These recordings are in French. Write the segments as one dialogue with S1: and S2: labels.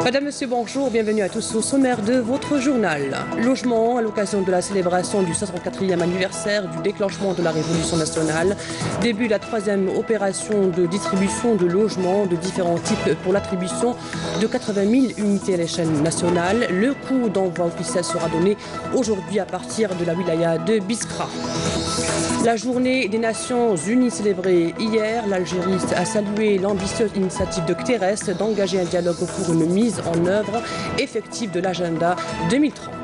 S1: Madame, Monsieur, bonjour, bienvenue à tous au sommaire de votre journal. Logement à l'occasion de la célébration du 64e anniversaire du déclenchement de la Révolution nationale. Début de la troisième opération de distribution de logements de différents types pour l'attribution de 80 000 unités à l'échelle nationale. Le coup d'envoi officiel sera donné aujourd'hui à partir de la wilaya de Biskra. La journée des Nations Unies célébrée hier, l'Algérie a salué l'ambitieuse initiative de Guterres d'engager un dialogue pour une mise en œuvre effective de l'agenda 2030.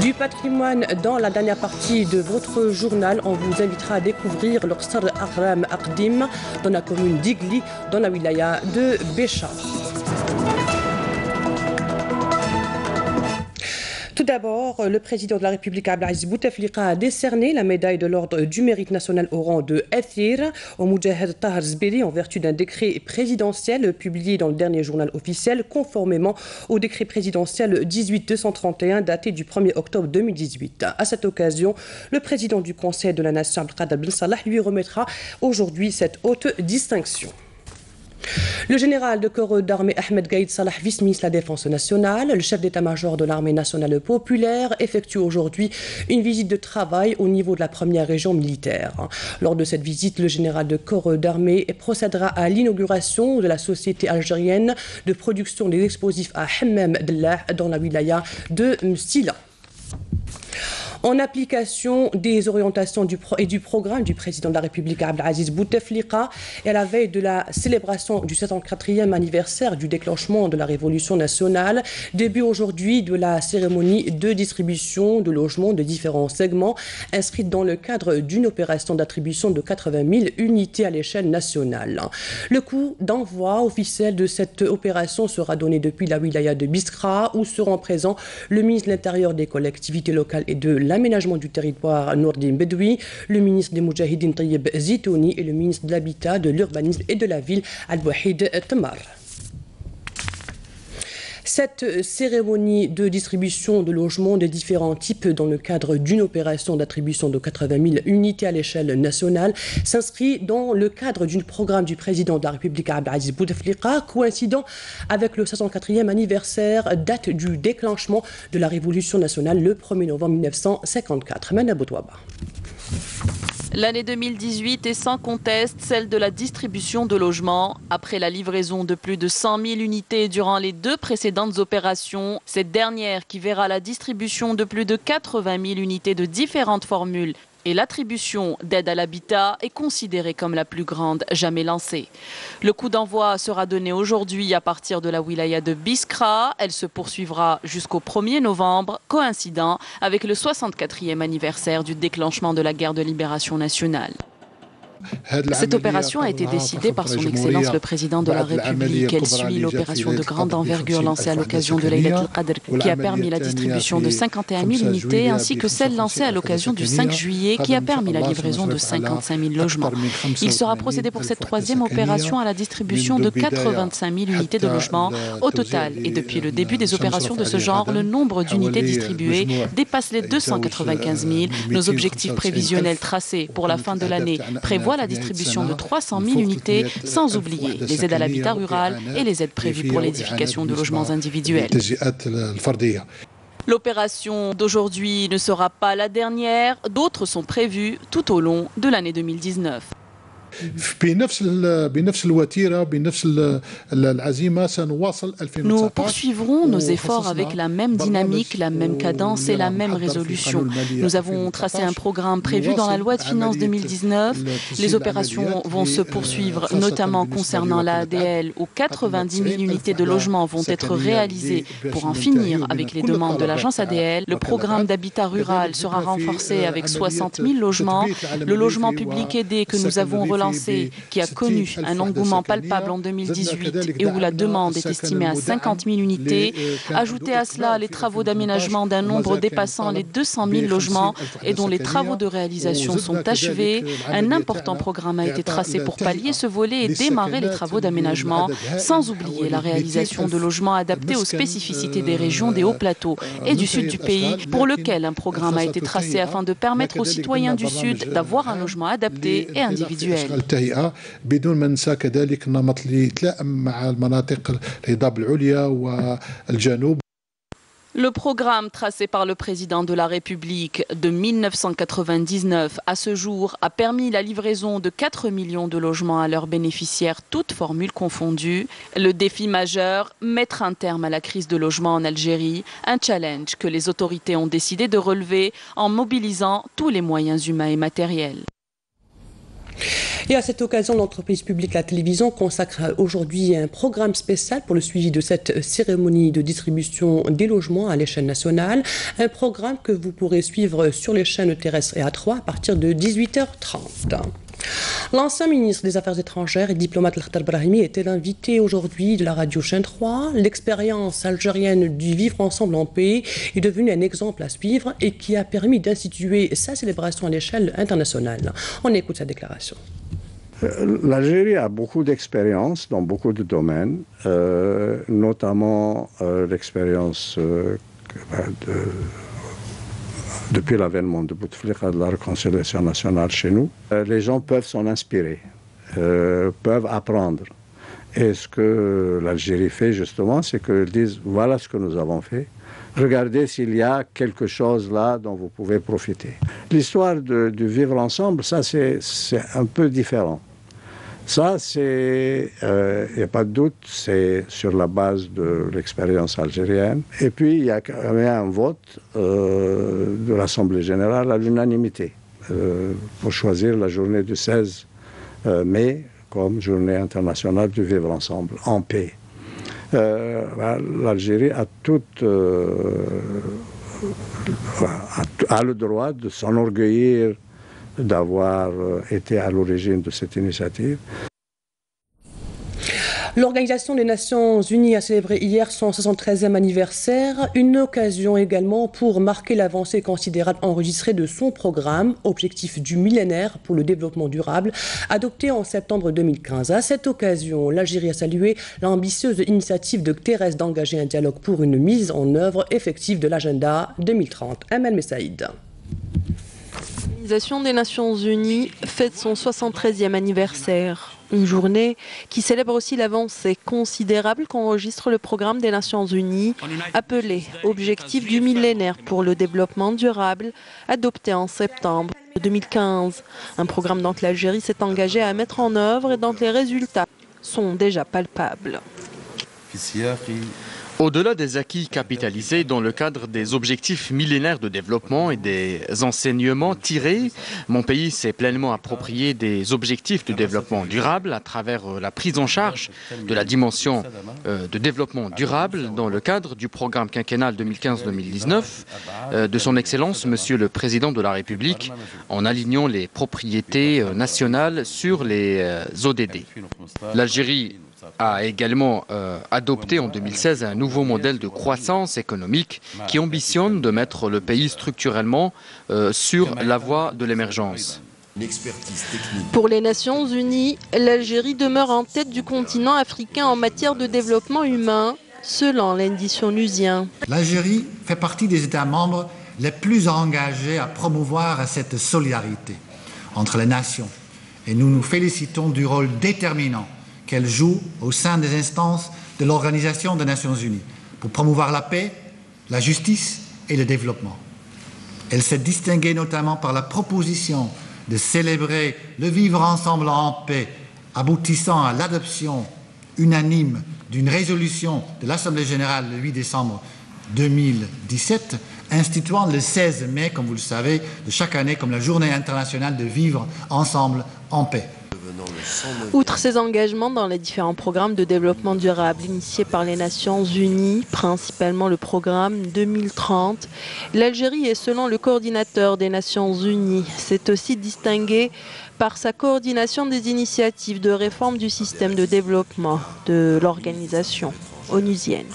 S1: Du patrimoine dans la dernière partie de votre journal, on vous invitera à découvrir l'Orsar Akram Akdim dans la commune d'Igli, dans la wilaya de Béchar. Tout d'abord, le président de la République Abdelaziz Bouteflika a décerné la médaille de l'ordre du mérite national au rang de Athir au Moudjahed Tahar Zbeli en vertu d'un décret présidentiel publié dans le dernier journal officiel conformément au décret présidentiel 18-231 daté du 1er octobre 2018. À cette occasion, le président du Conseil de la Nation Abdelkader Ben Salah lui remettra aujourd'hui cette haute distinction. Le général de corps d'armée Ahmed Gaïd Salah, vice-ministre de la Défense nationale, le chef d'état-major de l'armée nationale populaire, effectue aujourd'hui une visite de travail au niveau de la première région militaire. Lors de cette visite, le général de corps d'armée procédera à l'inauguration de la société algérienne de production des explosifs à Hammam Dellah dans la wilaya de Mstila. En application des orientations du programme du président de la République Abdelaziz Bouteflika et à la veille de la célébration du 74e anniversaire du déclenchement de la Révolution nationale, début aujourd'hui de la cérémonie de distribution de logements de différents segments inscrite dans le cadre d'une opération d'attribution de 80 000 unités à l'échelle nationale. Le coup d'envoi officiel de cette opération sera donné depuis la wilaya de Biskra où seront présents le ministre de l'Intérieur, des collectivités locales et de l'aménagement du territoire Nourdine Bedoui, le ministre des Moudjahidines Tayyib Zitouni et le ministre de l'Habitat, de l'Urbanisme et de la Ville Al-Wahid Tamar. Cette cérémonie de distribution de logements de différents types dans le cadre d'une opération d'attribution de 80 000 unités à l'échelle nationale s'inscrit dans le cadre du programme du président de la République Abdelaziz Bouteflika, coïncidant avec le 64e anniversaire, date du déclenchement de la Révolution nationale le 1er novembre 1954. Mana Boutouaba.
S2: L'année 2018 est sans conteste celle de la distribution de logements. Après la livraison de plus de 100 000 unités durant les deux précédentes opérations, cette dernière qui verra la distribution de plus de 80 000 unités de différentes formules et l'attribution d'aide à l'habitat est considérée comme la plus grande jamais lancée. Le coup d'envoi sera donné aujourd'hui à partir de la wilaya de Biskra. Elle se poursuivra jusqu'au 1er novembre, coïncidant avec le 64e anniversaire du déclenchement de la guerre de libération nationale. Cette opération a été décidée par son Excellence le Président de la République. Elle suit l'opération de grande envergure lancée à l'occasion de Laylat al-Qadr qui a permis la distribution de 51 000 unités ainsi que celle lancée à l'occasion du 5 juillet qui a permis la livraison de 55 000 logements. Il sera procédé pour cette troisième opération à la distribution de 85 000 unités de logements au total. Et depuis le début des opérations de ce genre, le nombre d'unités distribuées dépasse les 295 000. Nos objectifs prévisionnels tracés pour la fin de l'année prévoient la distribution de 300 000 unités, sans oublier les aides à l'habitat rural et les aides prévues pour l'édification de logements individuels. L'opération d'aujourd'hui ne sera pas la dernière, d'autres sont prévues tout au long de l'année 2019. Nous poursuivrons nos efforts avec la même dynamique, la même cadence et la même résolution. Nous avons tracé un programme prévu dans la loi de finances 2019. Les opérations vont se poursuivre, notamment concernant la ADL, où 90 000 unités de logement vont être réalisées pour en finir avec les demandes de l'agence ADL. Le programme d'habitat rural sera renforcé avec 60 000 logements. Le logement public aidé que nous avons relancé, qui a connu un engouement palpable en 2018 et où la demande est estimée à 50 000 unités. Ajoutez à cela les travaux d'aménagement d'un nombre dépassant les 200 000 logements et dont les travaux de réalisation sont achevés. Un important programme a été tracé pour pallier ce volet et démarrer les travaux d'aménagement, sans oublier la réalisation de logements adaptés aux spécificités des régions des hauts plateaux et du sud du pays, pour lequel un programme a été tracé afin de permettre aux citoyens du sud d'avoir un logement adapté et individuel.
S3: التهيئة بدون ما ننسى كذلك النمط اللي يتلائم مع المناطق الهضاب العليا والجنوب.
S2: Le programme tracé par le président de la République de 1999 à ce jour a permis la livraison de 4 millions de logements à leurs bénéficiaires, toutes formules confondues. Le défi majeur, mettre un terme à la crise de logement en Algérie, un challenge que les autorités ont décidé de relever en mobilisant tous les moyens humains et matériels.
S1: Et à cette occasion, l'entreprise publique La Télévision consacre aujourd'hui un programme spécial pour le suivi de cette cérémonie de distribution des logements à l'échelle nationale. Un programme que vous pourrez suivre sur les chaînes terrestres et A3 à partir de 18h30. L'ancien ministre des Affaires étrangères et diplomate Lakhtar Brahimi était l'invité aujourd'hui de la radio Chaîne 3. L'expérience algérienne du vivre ensemble en paix est devenue un exemple à suivre et qui a permis d'instituer sa célébration à l'échelle internationale. On écoute sa déclaration.
S4: L'Algérie a beaucoup d'expérience dans beaucoup de domaines, notamment l'expérience depuis l'avènement de Bouteflika de la réconciliation nationale chez nous. Les gens peuvent s'en inspirer, peuvent apprendre. Et ce que l'Algérie fait justement, c'est qu'ils disent voilà ce que nous avons fait. Regardez s'il y a quelque chose là dont vous pouvez profiter. L'histoire du vivre ensemble, ça c'est un peu différent. Ça, il n'y a pas de doute, c'est sur la base de l'expérience algérienne. Et puis, il y a quand même un vote de l'Assemblée générale à l'unanimité pour choisir la journée du 16 mai comme journée internationale du vivre ensemble, en paix. L'Algérie a le droit de s'enorgueillir d'avoir été à l'origine de cette initiative.
S1: L'Organisation des Nations Unies a célébré hier son 73e anniversaire, une occasion également pour marquer l'avancée considérable enregistrée de son programme, Objectif du millénaire pour le développement durable, adopté en septembre 2015. À cette occasion, l'Algérie a salué l'ambitieuse initiative de Thérèse d'engager un dialogue pour une mise en œuvre effective de l'agenda 2030. Amel Messaïd.
S5: L'Organisation des Nations Unies fête son 73e anniversaire. Une journée qui célèbre aussi l'avancée considérable qu'enregistre le programme des Nations Unies, appelé Objectif du millénaire pour le développement durable, adopté en septembre 2015. Un programme dont l'Algérie s'est engagée à mettre en œuvre et dont les résultats sont déjà palpables.
S6: Au-delà des acquis capitalisés dans le cadre des objectifs millénaires de développement et des enseignements tirés, mon pays s'est pleinement approprié des objectifs de développement durable à travers la prise en charge de la dimension de développement durable dans le cadre du programme quinquennal 2015-2019 de son Excellence, Monsieur le Président de la République, en alignant les propriétés nationales sur les ODD. L'Algérie a également adopté en 2016 un nouveau modèle de croissance économique qui ambitionne de mettre le pays structurellement sur la voie de l'émergence.
S5: Pour les Nations Unies, l'Algérie demeure en tête du continent africain en matière de développement humain, selon l'indice onusien.
S7: L'Algérie fait partie des États membres les plus engagés à promouvoir cette solidarité entre les nations. Et nous nous félicitons du rôle déterminant qu'elle joue au sein des instances de l'Organisation des Nations Unies pour promouvoir la paix, la justice et le développement. Elle s'est distinguée notamment par la proposition de célébrer le vivre ensemble en paix, aboutissant à l'adoption unanime d'une résolution de l'Assemblée générale le 8 décembre 2017, instituant le 16 mai, comme vous le savez, de chaque année comme la journée internationale de vivre ensemble en paix.
S5: Outre ses engagements dans les différents programmes de développement durable initiés par les Nations Unies, principalement le programme 2030, l'Algérie est, selon le coordinateur des Nations Unies, s'est aussi distinguée par sa coordination des initiatives de réforme du système de développement de l'organisation. onusienne.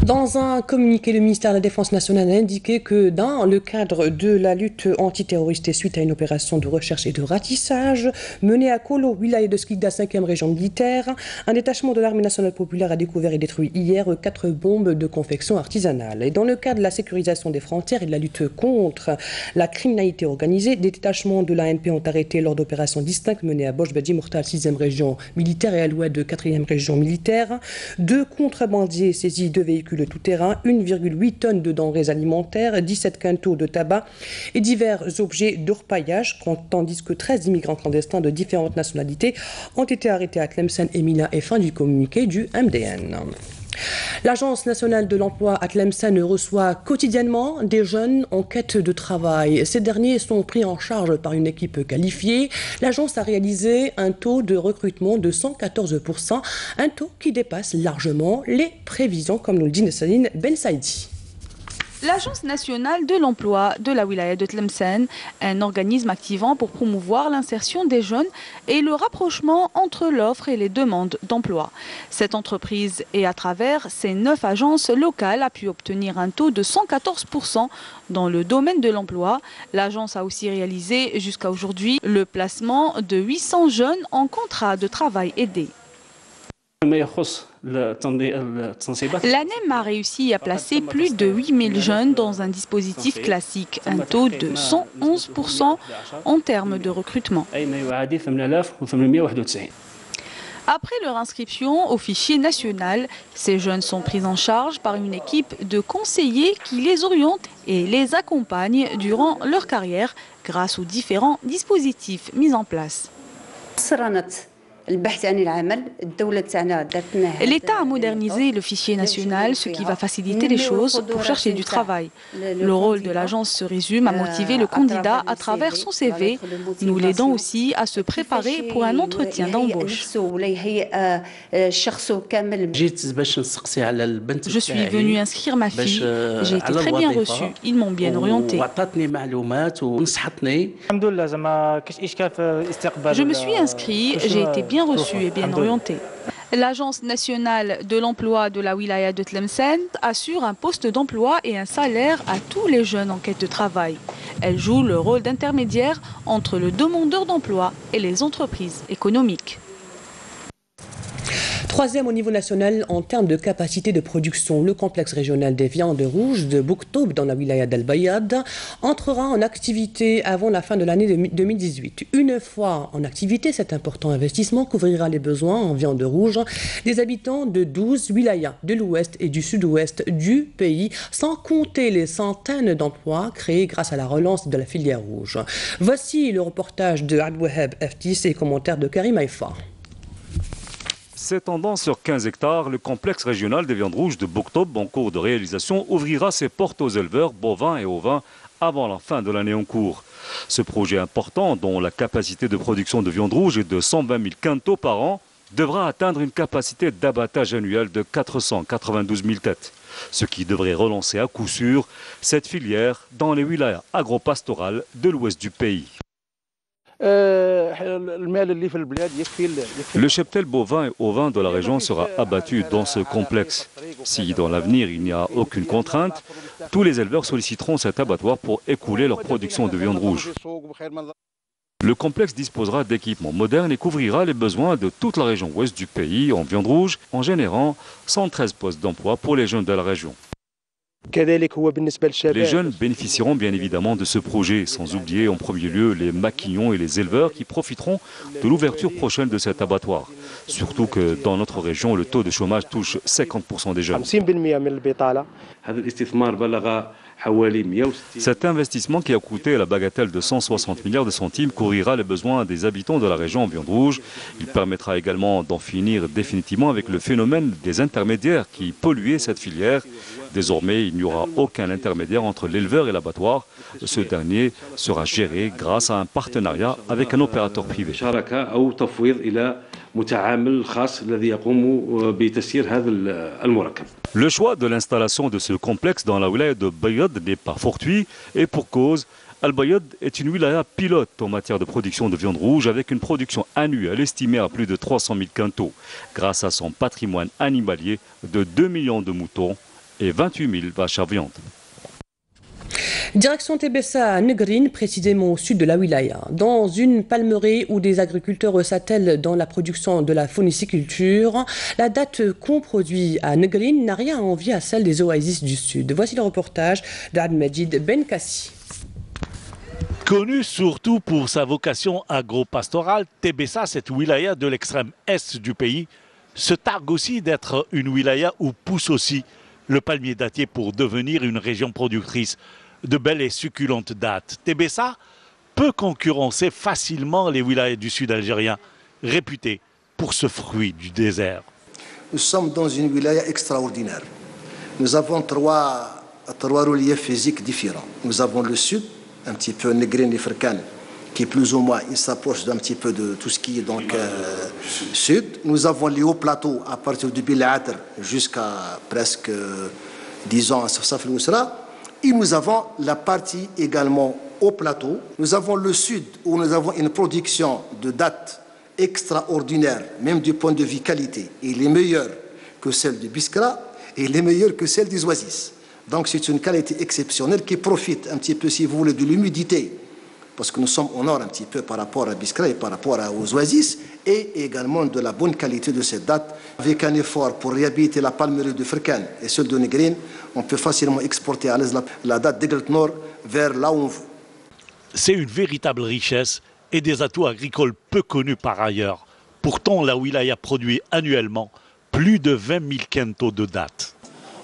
S1: Dans un communiqué, le ministère de la Défense nationale a indiqué que dans le cadre de la lutte antiterroriste et suite à une opération de recherche et de ratissage menée à Kolo, wilaya de Skikda, 5e région militaire, un détachement de l'armée nationale populaire a découvert et détruit hier 4 bombes de confection artisanale. Et dans le cadre de la sécurisation des frontières et de la lutte contre la criminalité organisée, des détachements de l'ANP ont arrêté lors d'opérations distinctes menées à Boch-Badi Mourtal, 6e région militaire, et à l'ouest de 4e région militaire. 2 contrebandiers saisis 2 véhicules tout-terrain, 1,8 tonnes de denrées alimentaires, 17 quintaux de tabac et divers objets d'orpaillage, tandis que 13 immigrants clandestins de différentes nationalités ont été arrêtés à Tlemcen et Mina, et fin du communiqué du MDN. L'Agence nationale de l'emploi à Tlemcen reçoit quotidiennement des jeunes en quête de travail. Ces derniers sont pris en charge par une équipe qualifiée. L'agence a réalisé un taux de recrutement de 114%, un taux qui dépasse largement les prévisions, comme nous le dit Nessaline Ben Saïdi.
S8: L'Agence nationale de l'emploi de la wilaya de Tlemcen, un organisme activant pour promouvoir l'insertion des jeunes et le rapprochement entre l'offre et les demandes d'emploi. Cette entreprise et à travers ses 9 agences locales a pu obtenir un taux de 114% dans le domaine de l'emploi. L'agence a aussi réalisé jusqu'à aujourd'hui le placement de 800 jeunes en contrat de travail aidé. L'ANEM a réussi à placer plus de 8000 jeunes dans un dispositif classique, un taux de 111% en termes de recrutement. Après leur inscription au fichier national, ces jeunes sont pris en charge par une équipe de conseillers qui les orientent et les accompagnent durant leur carrière grâce aux différents dispositifs mis en place. L'État a modernisé le fichier national, ce qui va faciliter les choses pour chercher du travail. Le rôle de l'agence se résume à motiver le candidat à travers son CV. Nous l'aidons aussi à se préparer pour un entretien d'embauche. Je suis venu inscrire ma fille. J'ai été très bien reçu. Ils m'ont bien orienté. Je me suis inscrit, j'ai été bien reçu et bien orienté. L'Agence nationale de l'emploi de la wilaya de Tlemcen assure un poste d'emploi et un salaire à tous les jeunes en quête de travail. Elle joue le rôle d'intermédiaire entre le demandeur d'emploi et les entreprises économiques.
S1: 3e au niveau national en termes de capacité de production, le complexe régional des viandes rouges de Bouktoub dans la wilaya d'Al-Bayad entrera en activité avant la fin de l'année 2018. Une fois en activité, cet important investissement couvrira les besoins en viande rouge des habitants de 12 wilayas de l'ouest et du sud-ouest du pays, sans compter les centaines d'emplois créés grâce à la relance de la filière rouge. Voici le reportage de Abouheb Eftis et commentaires de Karim Haïfa.
S9: S'étendant sur 15 hectares, le complexe régional des viandes rouges de Bouktoub, en cours de réalisation, ouvrira ses portes aux éleveurs bovins et ovins avant la fin de l'année en cours. Ce projet important, dont la capacité de production de viande rouge est de 120 000 quintaux par an, devra atteindre une capacité d'abattage annuelle de 492 000 têtes, ce qui devrait relancer à coup sûr cette filière dans les wilayas agropastorales de l'ouest du pays. Le cheptel bovin et ovin de la région sera abattu dans ce complexe. Si dans l'avenir il n'y a aucune contrainte, tous les éleveurs solliciteront cet abattoir pour écouler leur production de viande rouge. Le complexe disposera d'équipements modernes et couvrira les besoins de toute la région ouest du pays en viande rouge en générant 113 postes d'emploi pour les jeunes de la région. Les jeunes bénéficieront bien évidemment de ce projet, sans oublier en premier lieu les maquignons et les éleveurs qui profiteront de l'ouverture prochaine de cet abattoir. Surtout que dans notre région, le taux de chômage touche 50% des jeunes. Cet investissement qui a coûté la bagatelle de 160 milliards de centimes couvrira les besoins des habitants de la région en viande rouge. Il permettra également d'en finir définitivement avec le phénomène des intermédiaires qui polluaient cette filière. Désormais, il n'y aura aucun intermédiaire entre l'éleveur et l'abattoir. Ce dernier sera géré grâce à un partenariat avec un opérateur privé.
S10: متعامل خاص الذي يقوم بتسيير هذا المركب.
S9: Le choix de l'installation de ce complexe dans la wilaya de Bayad n'est pas fortuit et pour cause. Al-Bayad est une wilaya pilote en matière de production de viande rouge avec une production annuelle estimée à plus de 300 000 quintaux grâce à son patrimoine animalier de 2 millions de moutons et 28 000 vaches à viande.
S1: Direction Tébessa à Negrine, précisément au sud de la wilaya. Dans une palmeraie où des agriculteurs s'attellent dans la production de la phonicculture, la date qu'on produit à Negrine n'a rien à envier à celle des oasis du sud. Voici le reportage d'Ad Majid Ben Kassi.
S11: Connue surtout pour sa vocation agro-pastorale, Tébessa, cette wilaya de l'extrême est du pays, se targue aussi d'être une wilaya où pousse aussi le palmier dattier pour devenir une région productrice de belles et succulentes dattes. Tébessa peut concurrencer facilement les wilayas du sud algérien, réputées pour ce fruit du désert.
S12: Nous sommes dans une wilaya extraordinaire. Nous avons trois reliefs physiques différents. Nous avons le sud, un petit peu Negrine et Ferkane, qui plus ou moins il s'approche d'un petit peu de tout ce qui est donc sud. Nous avons les hauts plateaux à partir du Bilater jusqu'à presque, disons, à Safsaf el-Ousra. Et nous avons la partie également au plateau. Nous avons le sud où nous avons une production de dattes extraordinaire, même du point de vue qualité. Il est meilleur que celle du Biskra et il est meilleur que celle des oasis. Donc c'est une qualité exceptionnelle qui profite un petit peu, si vous voulez, de l'humidité. Parce que nous sommes au nord un petit peu par rapport à Biskra et par rapport aux oasis. Et également de la bonne qualité de cette date. Avec un effort pour réhabiliter la palmerie de Ferkane et celle de Negrine, on peut facilement exporter à l'aise la date d'Egelt Nord vers là où on veut.
S11: C'est une véritable richesse et des atouts agricoles peu connus par ailleurs. Pourtant, la wilaya produit annuellement plus de 20 000 quintaux de dattes.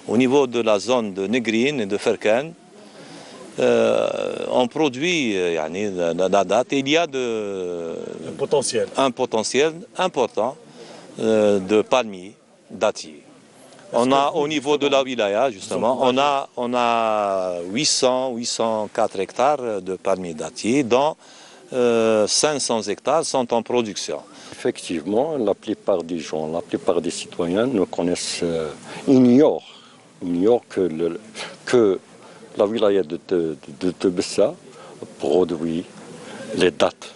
S13: Au niveau de la zone de Negrine et de Ferkane, on produit la date. Il y a un potentiel important de palmiers dattiers. On a au niveau de la wilaya, justement, on a 804 hectares de palmiers dattiers, dont 500 hectares sont en production.
S14: Effectivement, la plupart des gens, la plupart des citoyens ne connaissent, ignorent que la wilaya de Tébessa produit les dattes.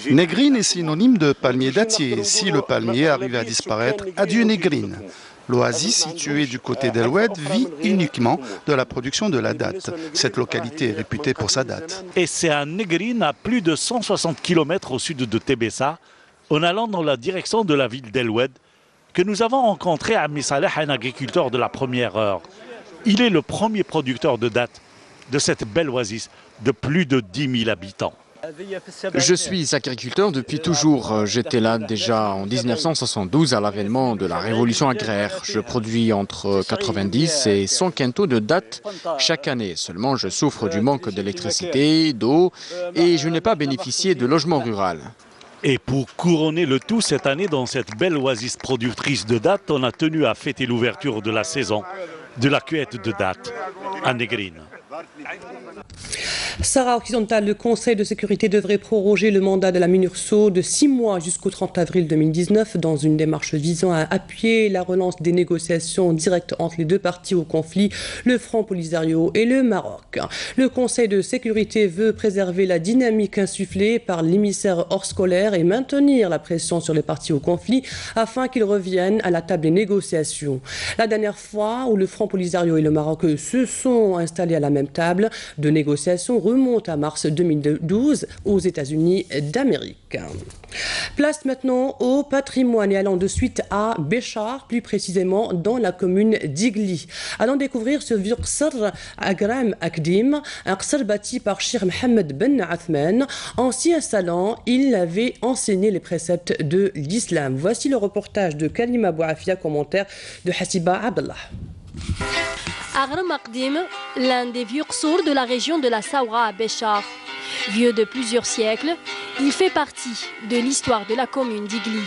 S15: Negrine est synonyme de palmier dattier. Si le palmier arrive à disparaître, adieu Negrine. L'oasis située du côté d'El Oued vit uniquement de la production de la date. Cette localité est réputée pour sa date.
S11: Et c'est à Negrine, à plus de 160 km au sud de Tébessa, en allant dans la direction de la ville d'El Oued, que nous avons rencontré Ami Saleh, un agriculteur de la première heure. Il est le premier producteur de dattes de cette belle oasis de plus de 10 000 habitants.
S6: Je suis agriculteur depuis toujours. J'étais là déjà en 1972 à l'avènement de la révolution agraire. Je produis entre 90 et 100 quintaux de dattes chaque année. Seulement, je souffre du manque d'électricité, d'eau et je n'ai pas bénéficié de logement rural.
S11: Et pour couronner le tout cette année dans cette belle oasis productrice de dattes, on a tenu à fêter l'ouverture de la saison de la cueillette de dattes à Negrine.
S1: Sahara occidental, le Conseil de sécurité devrait proroger le mandat de la MINURSO de 6 mois jusqu'au 30 avril 2019 dans une démarche visant à appuyer la relance des négociations directes entre les deux parties au conflit, le Front Polisario et le Maroc. Le Conseil de sécurité veut préserver la dynamique insufflée par l'émissaire hors scolaire et maintenir la pression sur les parties au conflit afin qu'ils reviennent à la table des négociations. La dernière fois où le Front Polisario et le Maroc se sont installés à la même table de négociations remonte à mars 2012 aux États-Unis d'Amérique. Place maintenant au patrimoine et allant de suite à Béchar, plus précisément dans la commune d'Igli. Allons découvrir ce vieux qsr Agram Akdim, un qsr bâti par Cheikh Mohamed Ben Athman. En s'y installant, il avait enseigné les préceptes de l'islam. Voici le reportage de Kalima Bouafia, commentaire de Hassiba Abdallah.
S16: Agram Akdim, l'un des vieux qsours de la région de la Saoura à Béchar. Vieux de plusieurs siècles, il fait partie de l'histoire de la commune d'Igli.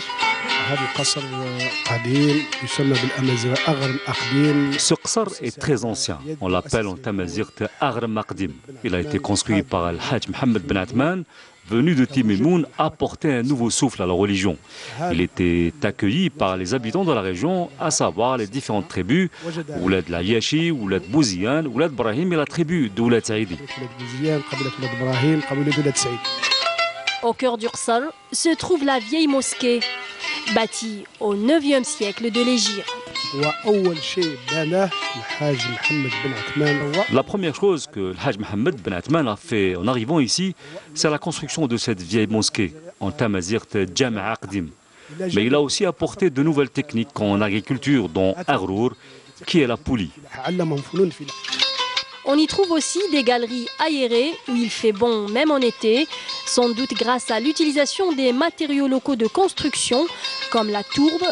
S9: Ce qsar est très ancien. On l'appelle en tamazight Agram Akdim. Il a été construit par Al-Hajj Mohamed Ben Athman venu de Timimoun, apportait un nouveau souffle à la religion. Il était accueilli par les habitants de la région, à savoir les différentes tribus, Oulad la Yashi, Oulad Bouziane, Oulad Brahim et la tribu d'Oulad Saïdi.
S16: Au cœur d'Ursar se trouve la vieille mosquée, bâtie au 9e siècle de l'Hégire.
S9: La première chose que le Hajj Mohammed Ben Atman a fait en arrivant ici, c'est la construction de cette vieille mosquée, en tamazirt Jama' Aqdim. Mais il a aussi apporté de nouvelles techniques en agriculture, dont Aghrour, qui est la poulie.
S16: On y trouve aussi des galeries aérées où il fait bon même en été, sans doute grâce à l'utilisation des matériaux locaux de construction comme la tourbe.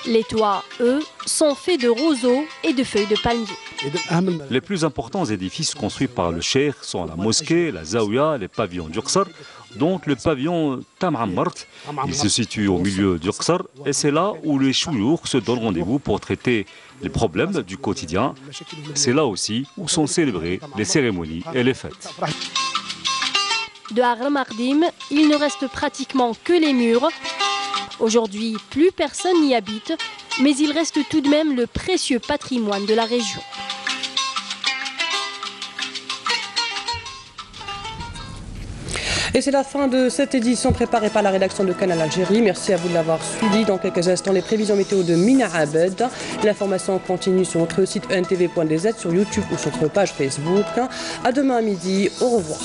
S16: Les toits, eux, sont faits de roseaux et de feuilles de palmier.
S9: Les plus importants édifices construits par le cheikh sont la mosquée, la zaouia, les pavillons d'Ursar, dont le pavillon Tam'ammart. Il se situe au milieu d'Ursar et c'est là où les chouyours se donnent rendez-vous pour traiter les problèmes du quotidien. C'est là aussi où sont célébrées les cérémonies et les fêtes.
S16: De Haram Ardim, il ne reste pratiquement que les murs. Aujourd'hui, plus personne n'y habite, mais il reste tout de même le précieux patrimoine de la région.
S1: Et c'est la fin de cette édition préparée par la rédaction de Canal Algérie. Merci à vous de l'avoir suivi. Dans quelques instants, les prévisions météo de Mina Abed. L'information continue sur notre site ntv.dz, sur YouTube ou sur notre page Facebook. À demain à midi. Au revoir.